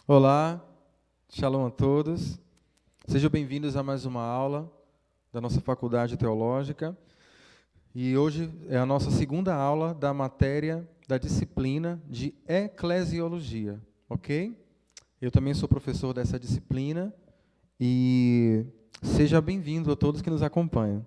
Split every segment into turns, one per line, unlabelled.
Olá, shalom a todos. Sejam bem-vindos a mais uma aula da nossa Faculdade Teológica. E hoje é a nossa segunda aula da matéria da disciplina de Eclesiologia, ok? Eu também sou professor dessa disciplina e seja bem-vindo a todos que nos acompanham.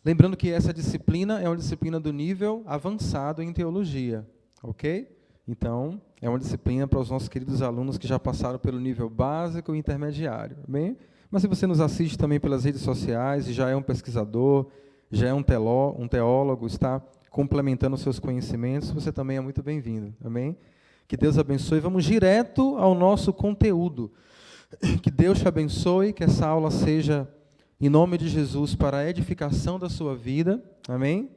Lembrando que essa disciplina é uma disciplina do nível avançado em teologia, ok? Então, é uma disciplina para os nossos queridos alunos que já passaram pelo nível básico e intermediário, bem? Mas se você nos assiste também pelas redes sociais e já é um pesquisador, já é um teólogo, está complementando os seus conhecimentos, você também é muito bem-vindo, amém? Que Deus abençoe. Vamos direto ao nosso conteúdo. Que Deus te abençoe, que essa aula seja, em nome de Jesus, para a edificação da sua vida, amém?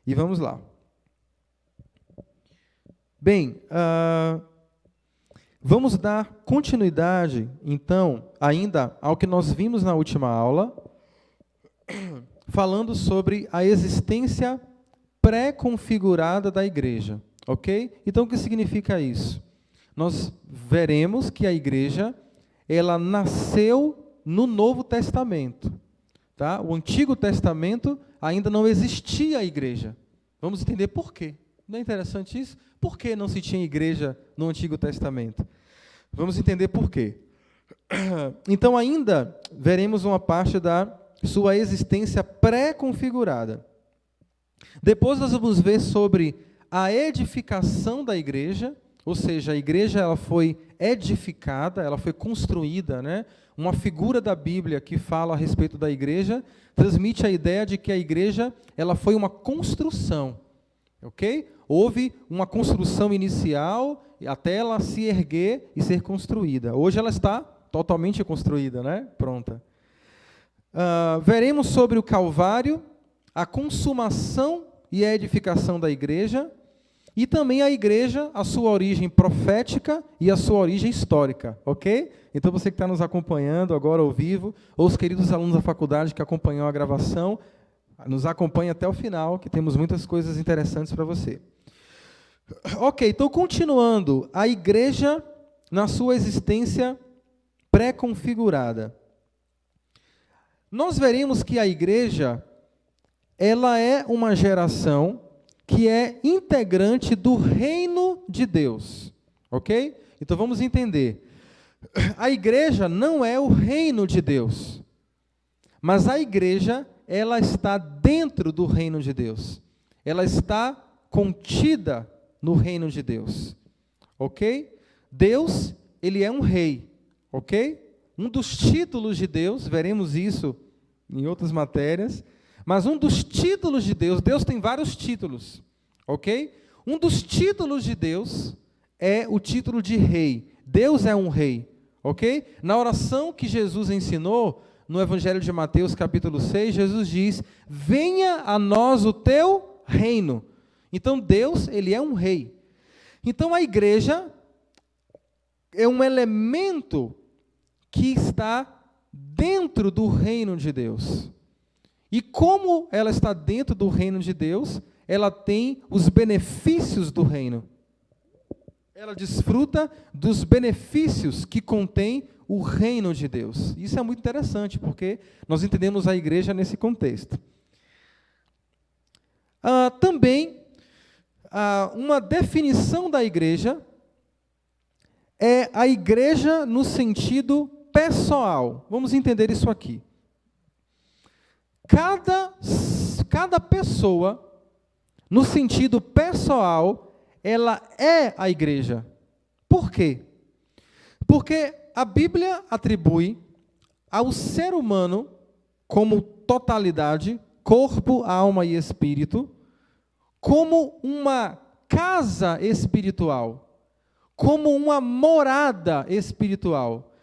E vamos lá. Bem, vamos dar continuidade, então, ainda ao que nós vimos na última aula, falando sobre a existência pré-configurada da igreja, ok? Então, o que significa isso? Nós veremos que a igreja, ela nasceu no Novo Testamento, tá? O Antigo Testamento ainda não existia a igreja. Vamos entender por quê. Não é interessante isso? Por que não se tinha igreja no Antigo Testamento? Vamos entender por quê. Então, ainda veremos uma parte da sua existência pré-configurada. Depois nós vamos ver sobre a edificação da igreja, ou seja, a igreja ela foi edificada, ela foi construída, né? Uma figura da Bíblia que fala a respeito da igreja transmite a ideia de que a igreja ela foi uma construção. Ok? Houve uma construção inicial até ela se erguer e ser construída. Hoje ela está totalmente construída, né? Pronta. Veremos sobre o Calvário, a consumação e a edificação da igreja, e também a igreja, a sua origem profética e a sua origem histórica. Ok? Então você que está nos acompanhando agora ao vivo, ou os queridos alunos da faculdade que acompanham a gravação, nos acompanhe até o final, que temos muitas coisas interessantes para você. Ok, então continuando, a igreja na sua existência pré-configurada. Nós veremos que a igreja, ela é uma geração que é integrante do reino de Deus. Ok? Então vamos entender. A igreja não é o reino de Deus, mas a igreja ela está dentro do reino de Deus. Ela está contida no reino de Deus. Ok? Deus, ele é um rei. Ok? Um dos títulos de Deus, veremos isso em outras matérias, mas um dos títulos de Deus, Deus tem vários títulos. Ok? Um dos títulos de Deus é o título de rei. Deus é um rei. Ok? Na oração que Jesus ensinou, no Evangelho de Mateus, capítulo 6, Jesus diz, venha a nós o teu reino. Então, Deus, ele é um rei. Então, a igreja é um elemento que está dentro do reino de Deus. E como ela está dentro do reino de Deus, ela tem os benefícios do reino. Ela desfruta dos benefícios que contém o reino de Deus. Isso é muito interessante, porque nós entendemos a igreja nesse contexto. Também, uma definição da igreja é a igreja no sentido pessoal. Vamos entender isso aqui. Cada pessoa, no sentido pessoal, ela é a igreja. Por quê? Porque a Bíblia atribui ao ser humano, como totalidade, corpo, alma e espírito, como uma casa espiritual, como uma morada espiritual,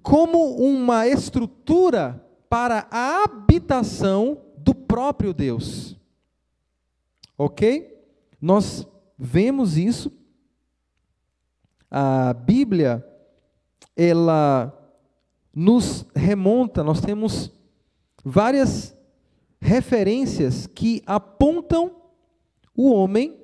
como uma estrutura para a habitação do próprio Deus. Ok? Nós vemos isso. A Bíblia, ela nos remonta, nós temos várias referências que apontam o homem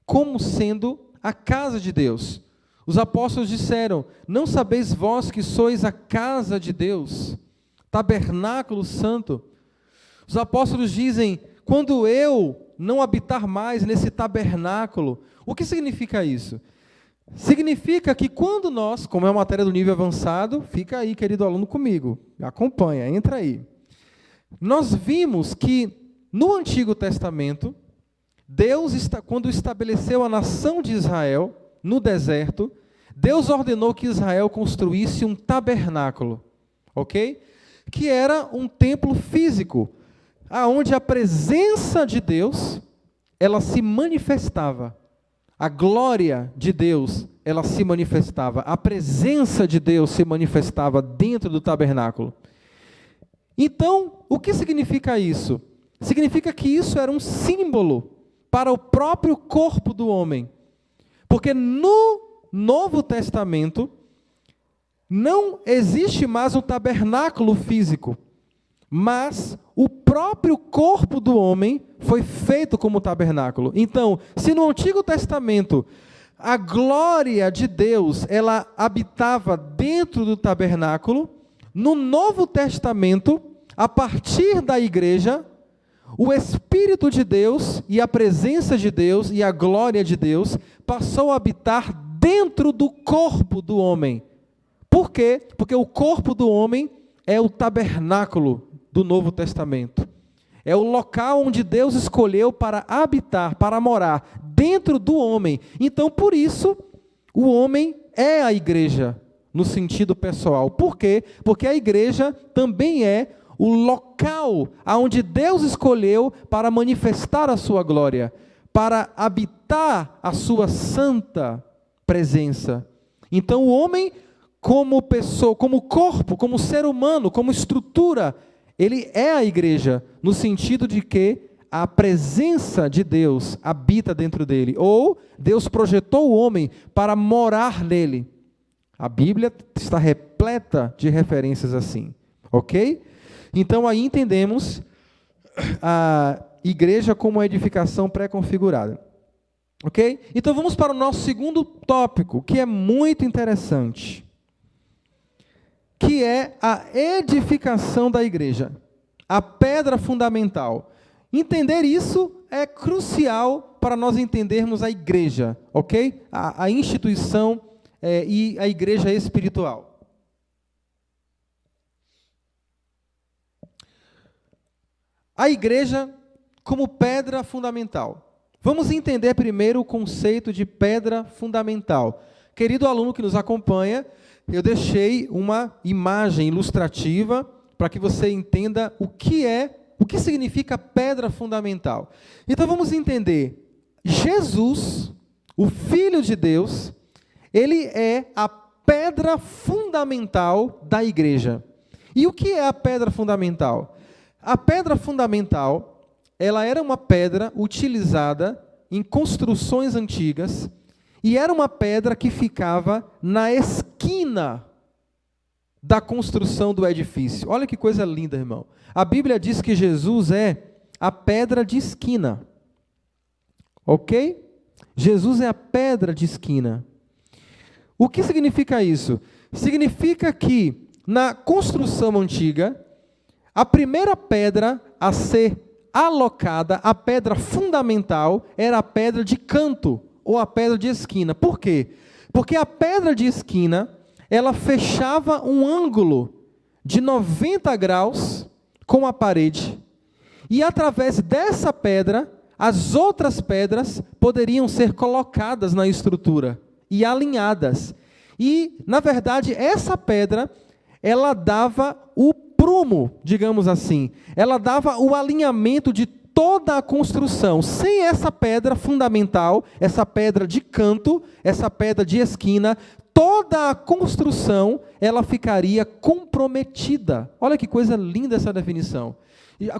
como sendo a casa de Deus. Os apóstolos disseram: não sabeis vós que sois a casa de Deus, tabernáculo santo? Os apóstolos dizem: quando eu não habitar mais nesse tabernáculo, o que significa isso? Significa que quando nós, como é uma matéria do nível avançado, fica aí, querido aluno, comigo, acompanha, entra aí. Nós vimos que no Antigo Testamento, Deus, quando estabeleceu a nação de Israel no deserto, Deus ordenou que Israel construísse um tabernáculo, ok? Que era um templo físico, aonde a presença de Deus, ela se manifestava. A glória de Deus, ela se manifestava. A presença de Deus se manifestava dentro do tabernáculo. Então, o que significa isso? Significa que isso era um símbolo para o próprio corpo do homem. Porque no Novo Testamento, não existe mais um tabernáculo físico, mas o próprio corpo do homem foi feito como tabernáculo. Então, se no Antigo Testamento a glória de Deus, ela habitava dentro do tabernáculo, no Novo Testamento, a partir da igreja, o Espírito de Deus e a presença de Deus e a glória de Deus passou a habitar dentro do corpo do homem. Por quê? Porque o corpo do homem é o tabernáculo do Novo Testamento. É o local onde Deus escolheu para habitar, para morar, dentro do homem. Então, por isso, o homem é a igreja, no sentido pessoal. Por quê? Porque a igreja também é o local onde Deus escolheu para manifestar a sua glória, para habitar a sua santa presença. Então, o homem, como pessoa, como corpo, como ser humano, como estrutura, ele é a igreja, no sentido de que a presença de Deus habita dentro dele, ou Deus projetou o homem para morar nele. A Bíblia está repleta de referências assim, ok? Então aí entendemos a igreja como uma edificação pré-configurada, ok? Então vamos para o nosso segundo tópico, que é muito interessante, que é a edificação da igreja, a pedra fundamental. Entender isso é crucial para nós entendermos a igreja, ok? A instituição e a igreja espiritual. A igreja como pedra fundamental. Vamos entender primeiro o conceito de pedra fundamental. Querido aluno que nos acompanha, eu deixei uma imagem ilustrativa para que você entenda o que significa pedra fundamental. Então vamos entender. Jesus, o Filho de Deus, ele é a pedra fundamental da igreja. E o que é a pedra fundamental? A pedra fundamental, ela era uma pedra utilizada em construções antigas, e era uma pedra que ficava na esquina da construção do edifício. Olha que coisa linda, irmão. A Bíblia diz que Jesus é a pedra de esquina. Ok? Jesus é a pedra de esquina. O que significa isso? Significa que na construção antiga, a primeira pedra a ser alocada, a pedra fundamental, era a pedra de canto, ou a pedra de esquina. Por quê? Porque a pedra de esquina, ela fechava um ângulo de 90 graus com a parede, e através dessa pedra, as outras pedras poderiam ser colocadas na estrutura e alinhadas. E, na verdade, essa pedra, ela dava o prumo, digamos assim. Ela dava o alinhamento de toda a construção. Sem essa pedra fundamental, essa pedra de canto, essa pedra de esquina, toda a construção, ela ficaria comprometida. Olha que coisa linda essa definição.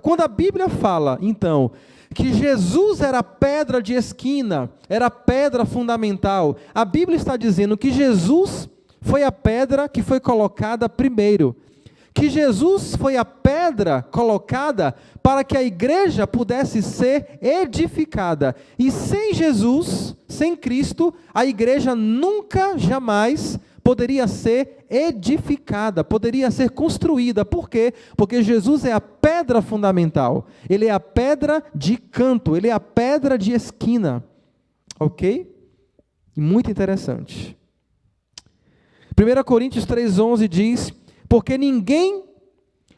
Quando a Bíblia fala, então, que Jesus era a pedra de esquina, era a pedra fundamental, a Bíblia está dizendo que Jesus foi a pedra que foi colocada primeiro. Que Jesus foi a pedra colocada para que a igreja pudesse ser edificada. E sem Jesus, sem Cristo, a igreja nunca, jamais poderia ser edificada, poderia ser construída. Por quê? Porque Jesus é a pedra fundamental, Ele é a pedra de canto, Ele é a pedra de esquina. Ok? Muito interessante. 1 Coríntios 3,11 diz: porque ninguém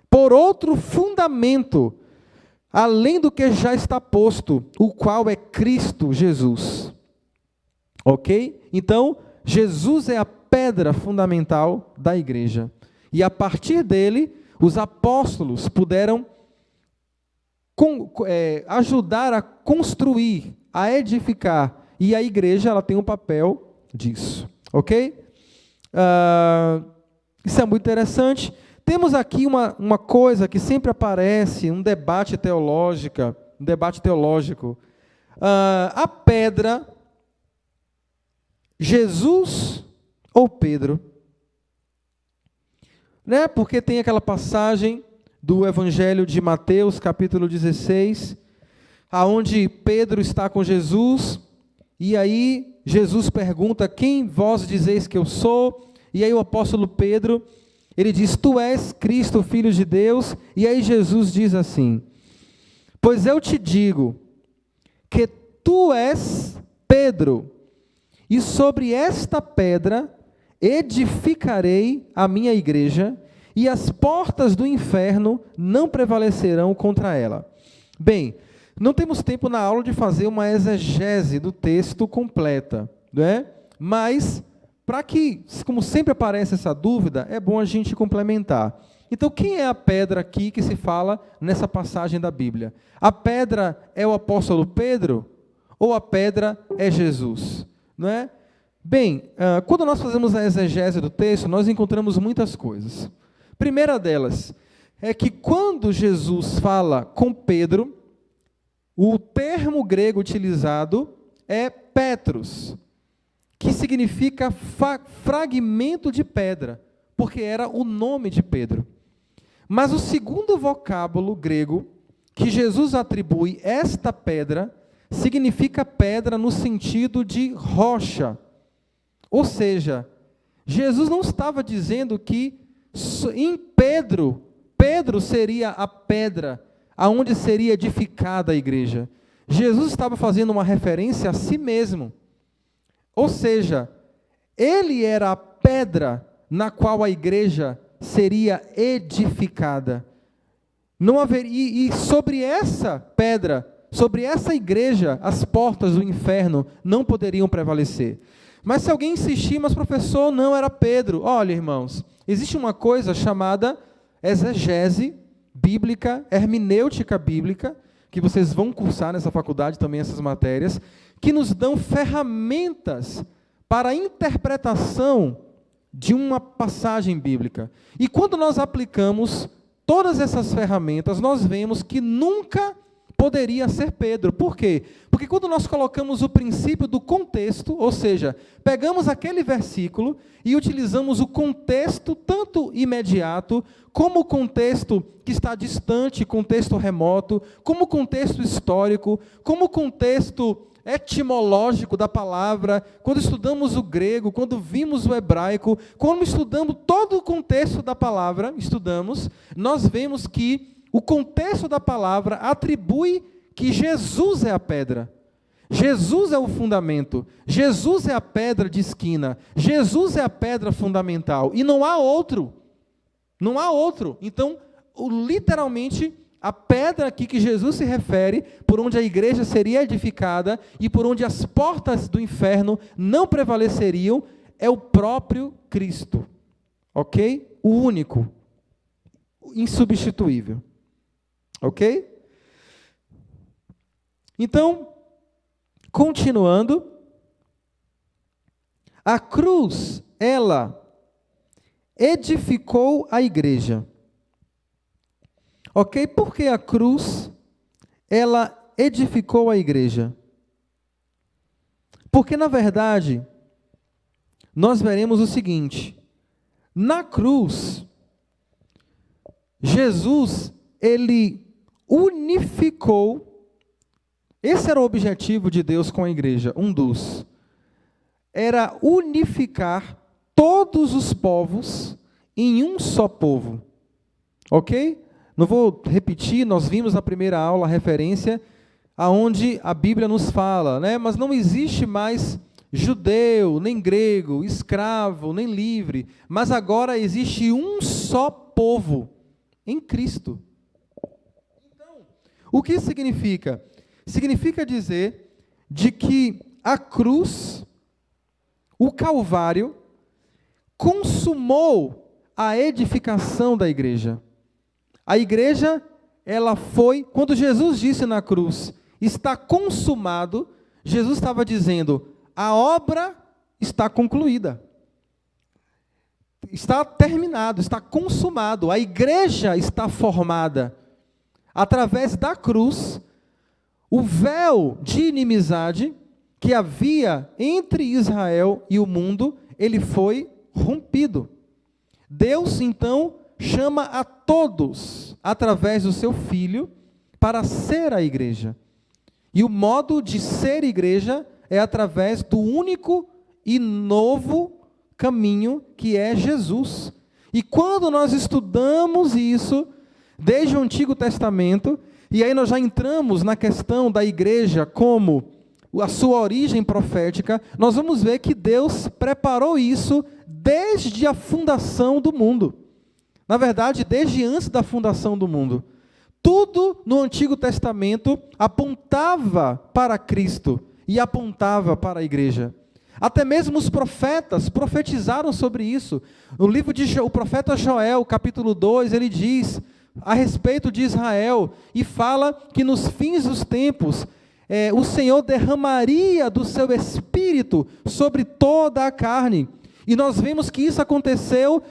por outro fundamento, além do que já está posto, o qual é Cristo Jesus. Ok? Então, Jesus é a pedra fundamental da igreja. E a partir dele, os apóstolos puderam ajudar a construir, a edificar. E a igreja, ela tem um papel disso. Ok? Isso é muito interessante. Temos aqui uma coisa que sempre aparece, um debate teológico. A pedra, Jesus ou Pedro? Né? Porque tem aquela passagem do Evangelho de Mateus, capítulo 16, aonde Pedro está com Jesus, e aí Jesus pergunta: quem vós dizeis que eu sou? E aí o apóstolo Pedro, ele diz: tu és Cristo, Filho de Deus. E aí Jesus diz assim: pois eu te digo que tu és Pedro, e sobre esta pedra edificarei a minha igreja, e as portas do inferno não prevalecerão contra ela. Bem, não temos tempo na aula de fazer uma exegese do texto completa, né? Mas, para que, como sempre aparece essa dúvida, é bom a gente complementar. Então, quem é a pedra aqui que se fala nessa passagem da Bíblia? A pedra é o apóstolo Pedro ou a pedra é Jesus? Não é? Bem, quando nós fazemos a exegese do texto, nós encontramos muitas coisas. Primeira delas é que quando Jesus fala com Pedro, o termo grego utilizado é Petros, que significa fragmento de pedra, porque era o nome de Pedro. Mas o segundo vocábulo grego que Jesus atribui esta pedra significa pedra no sentido de rocha. Ou seja, Jesus não estava dizendo que em Pedro seria a pedra aonde seria edificada a igreja. Jesus estava fazendo uma referência a si mesmo. Ou seja, ele era a pedra na qual a igreja seria edificada. Não haveria, e sobre essa pedra, sobre essa igreja, as portas do inferno não poderiam prevalecer. Mas se alguém insistir: mas professor, não era Pedro. Olha, irmãos, existe uma coisa chamada exegese bíblica, hermenêutica bíblica, que vocês vão cursar nessa faculdade também, essas matérias, que nos dão ferramentas para a interpretação de uma passagem bíblica. E quando nós aplicamos todas essas ferramentas, nós vemos que nunca poderia ser Pedro. Por quê? Porque quando nós colocamos o princípio do contexto, ou seja, pegamos aquele versículo e utilizamos o contexto tanto imediato, como o contexto que está distante, contexto remoto, como o contexto histórico, como o contexto etimológico da palavra, quando estudamos o grego, quando vimos o hebraico, quando estudamos todo o contexto da palavra, nós vemos que o contexto da palavra atribui que Jesus é a pedra. Jesus é o fundamento. Jesus é a pedra de esquina. Jesus é a pedra fundamental. E não há outro. Não há outro. Então, literalmente, a pedra aqui que Jesus se refere, por onde a igreja seria edificada e por onde as portas do inferno não prevaleceriam, é o próprio Cristo. Ok? O único. Insubstituível. Ok? Então, continuando, a cruz, ela edificou a igreja. Ok? Por que a cruz, ela edificou a igreja? Porque, na verdade, nós veremos o seguinte: na cruz, Jesus, ele unificou. Esse era o objetivo de Deus com a igreja, um dos. era unificar todos os povos em um só povo. Ok? Não vou repetir, nós vimos na primeira aula a referência aonde a Bíblia nos fala, né? Mas não existe mais judeu, nem grego, escravo, nem livre, mas agora existe um só povo em Cristo. Então, o que significa? Significa dizer de que a cruz, o Calvário, consumou a edificação da igreja. A igreja, ela foi, quando Jesus disse na cruz, está consumado, Jesus estava dizendo, a obra está concluída. Está terminado, está consumado. A igreja está formada. Através da cruz, o véu de inimizade que havia entre Israel e o mundo, ele foi rompido. Deus, então, chama a todos, através do seu Filho, para ser a igreja. E o modo de ser igreja é através do único e novo caminho, que é Jesus. E quando nós estudamos isso, desde o Antigo Testamento, e aí nós já entramos na questão da igreja como a sua origem profética, nós vamos ver que Deus preparou isso desde a fundação do mundo. Na verdade, desde antes da fundação do mundo. Tudo no Antigo Testamento apontava para Cristo e apontava para a igreja. Até mesmo os profetas profetizaram sobre isso. No livro o profeta Joel, capítulo 2, ele diz a respeito de Israel, e fala que nos fins dos tempos, o Senhor derramaria do seu Espírito sobre toda a carne. E nós vemos que isso aconteceu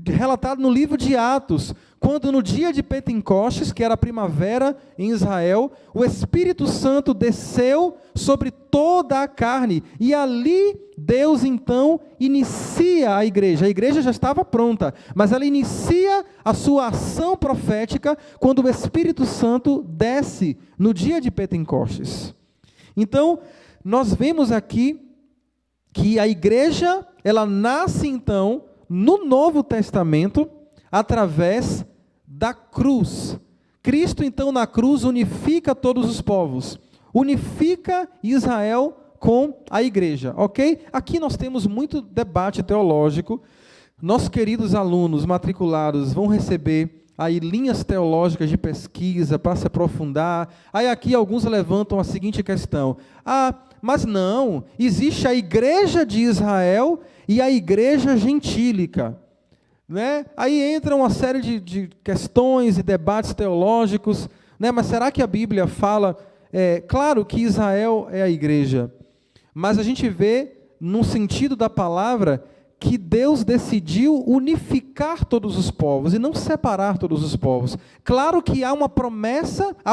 relatado no livro de Atos, quando no dia de Pentecostes, que era a primavera em Israel, o Espírito Santo desceu sobre toda a carne, e ali Deus então inicia a igreja já estava pronta, mas ela inicia a sua ação profética, quando o Espírito Santo desce no dia de Pentecostes. Então, nós vemos aqui, que a igreja, ela nasce então, no Novo Testamento, através da cruz. Cristo, então, na cruz, unifica todos os povos. Unifica Israel com a igreja, ok? Aqui nós temos muito debate teológico. Nossos queridos alunos matriculados vão receber aí linhas teológicas de pesquisa para se aprofundar. Aí aqui alguns levantam a seguinte questão. Mas não, existe a igreja de Israel e a igreja gentílica, né? Aí entra uma série de questões e debates teológicos, né? Mas será que a Bíblia fala, claro que Israel é a igreja, mas a gente vê, no sentido da palavra, que Deus decidiu unificar todos os povos e não separar todos os povos. Claro que há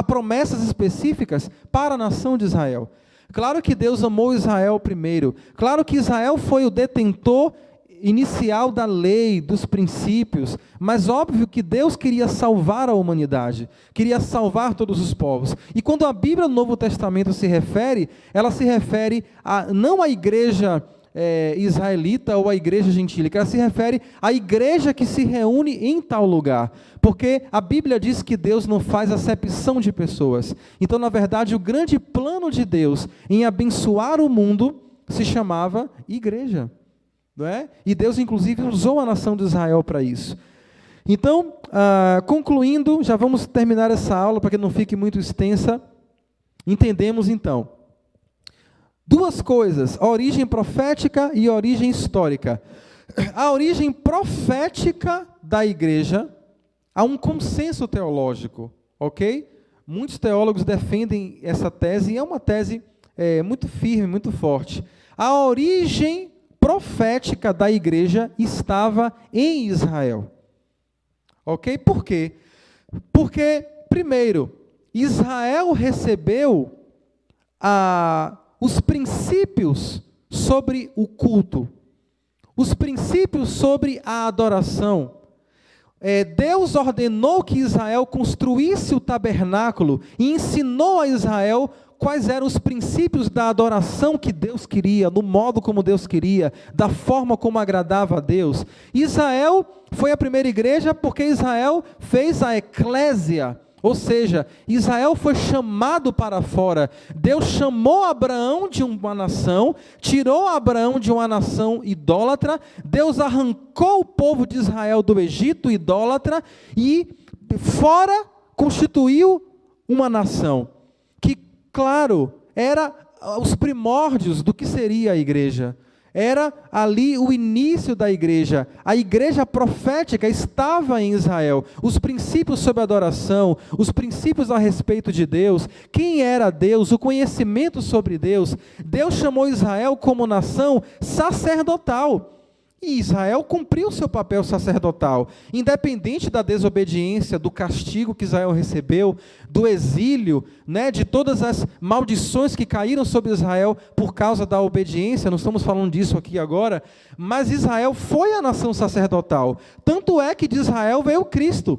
promessas específicas para a nação de Israel. Claro que Deus amou Israel primeiro. Claro que Israel foi o detentor inicial da lei, dos princípios. Mas óbvio que Deus queria salvar a humanidade. Queria salvar todos os povos. E quando a Bíblia no Novo Testamento se refere, ela se refere não à igreja israelita ou à igreja gentílica. Ela se refere à igreja que se reúne em tal lugar. Porque a Bíblia diz que Deus não faz acepção de pessoas. Então, na verdade, o grande plano de Deus em abençoar o mundo se chamava igreja. Não é? E Deus, inclusive, usou a nação de Israel para isso. Então, concluindo, já vamos terminar essa aula para que não fique muito extensa. Entendemos, então, duas coisas: a origem profética e a origem histórica. A origem profética da igreja, há um consenso teológico, ok? Muitos teólogos defendem essa tese, e é uma tese muito firme, muito forte. A origem profética da igreja estava em Israel. Ok? Por quê? Porque, primeiro, Israel recebeu os princípios sobre o culto, os princípios sobre a adoração. Deus ordenou que Israel construísse o tabernáculo e ensinou a Israel quais eram os princípios da adoração que Deus queria, no modo como Deus queria, da forma como agradava a Deus. Israel foi a primeira igreja porque Israel fez a eclésia, ou seja, Israel foi chamado para fora. Deus chamou Abraão de uma nação, tirou Abraão de uma nação idólatra, Deus arrancou o povo de Israel do Egito idólatra e fora constituiu uma nação que, claro, era os primórdios do que seria a igreja. Era ali o início da igreja. A igreja profética estava em Israel. Os princípios sobre adoração, os princípios a respeito de Deus, quem era Deus, o conhecimento sobre Deus. Deus chamou Israel como nação sacerdotal. E Israel cumpriu seu papel sacerdotal, independente da desobediência, do castigo que Israel recebeu, do exílio, de todas as maldições que caíram sobre Israel por causa da obediência. Não estamos falando disso aqui agora, mas Israel foi a nação sacerdotal. Tanto é que de Israel veio Cristo.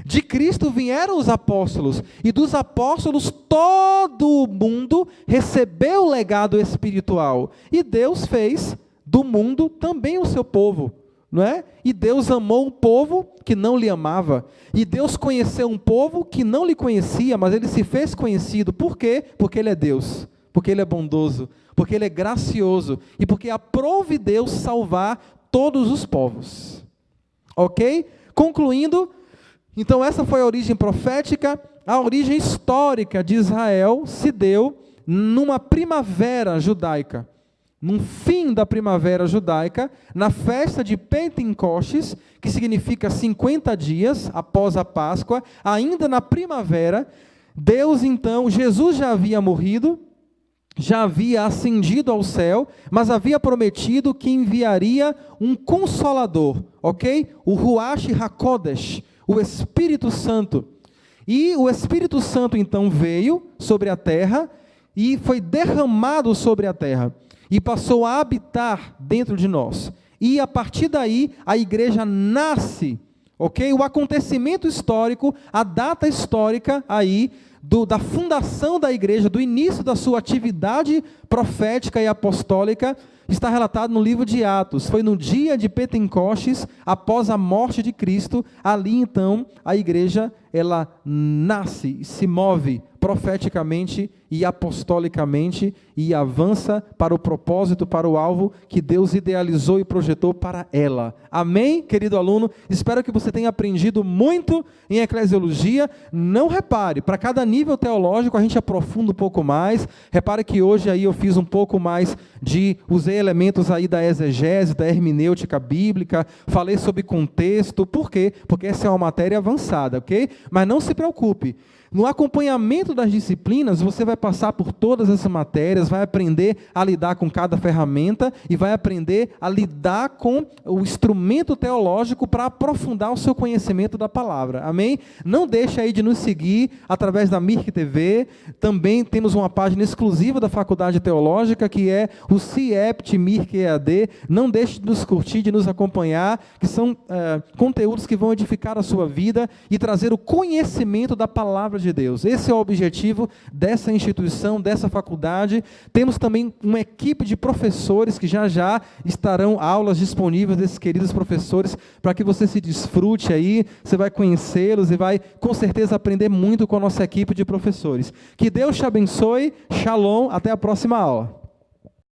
De Cristo vieram os apóstolos, e dos apóstolos todo o mundo recebeu o legado espiritual. E Deus fez do mundo também o seu povo, não é? E Deus amou um povo que não lhe amava, e Deus conheceu um povo que não lhe conhecia, mas ele se fez conhecido. Por quê? Porque ele é Deus, porque ele é bondoso, porque ele é gracioso, e porque aprove Deus salvar todos os povos. Ok? Concluindo, então essa foi a origem profética. A origem histórica de Israel se deu numa primavera judaica. No fim da primavera judaica, na festa de Pentecostes, que significa 50 dias após a Páscoa, ainda na primavera, Deus então, Jesus já havia morrido, já havia ascendido ao céu, mas havia prometido que enviaria um Consolador, ok? O Ruach HaKodesh, o Espírito Santo. E o Espírito Santo então veio sobre a terra e foi derramado sobre a terra. E passou a habitar dentro de nós. E a partir daí, a igreja nasce, ok? O acontecimento histórico, a data histórica aí, da fundação da igreja, do início da sua atividade profética e apostólica, está relatado no livro de Atos. Foi no dia de Pentecostes, após a morte de Cristo, ali então, a igreja, ela nasce, se move profeticamente e apostolicamente e avança para o propósito, para o alvo que Deus idealizou e projetou para ela. Amém, querido aluno? Espero que você tenha aprendido muito em eclesiologia. Não repare, para cada nível teológico a gente aprofunda um pouco mais. Repare que hoje aí eu fiz um pouco mais usei elementos aí da exegese, da hermenêutica bíblica, falei sobre contexto. Por quê? Porque essa é uma matéria avançada, ok? Mas não se preocupe. No acompanhamento das disciplinas, você vai passar por todas essas matérias, vai aprender a lidar com cada ferramenta e vai aprender a lidar com o instrumento teológico para aprofundar o seu conhecimento da palavra. Amém? Não deixe aí de nos seguir através da Mirk TV. Também temos uma página exclusiva da Faculdade Teológica, que é o CIEPT Mirk EAD. Não deixe de nos curtir, de nos acompanhar, que são conteúdos que vão edificar a sua vida e trazer o conhecimento da palavra de Deus. Esse é o objetivo dessa instituição, dessa faculdade. Temos também uma equipe de professores que já estarão aulas disponíveis desses queridos professores para que você se desfrute aí, você vai conhecê-los e vai com certeza aprender muito com a nossa equipe de professores. Que Deus te abençoe, shalom, até a próxima aula.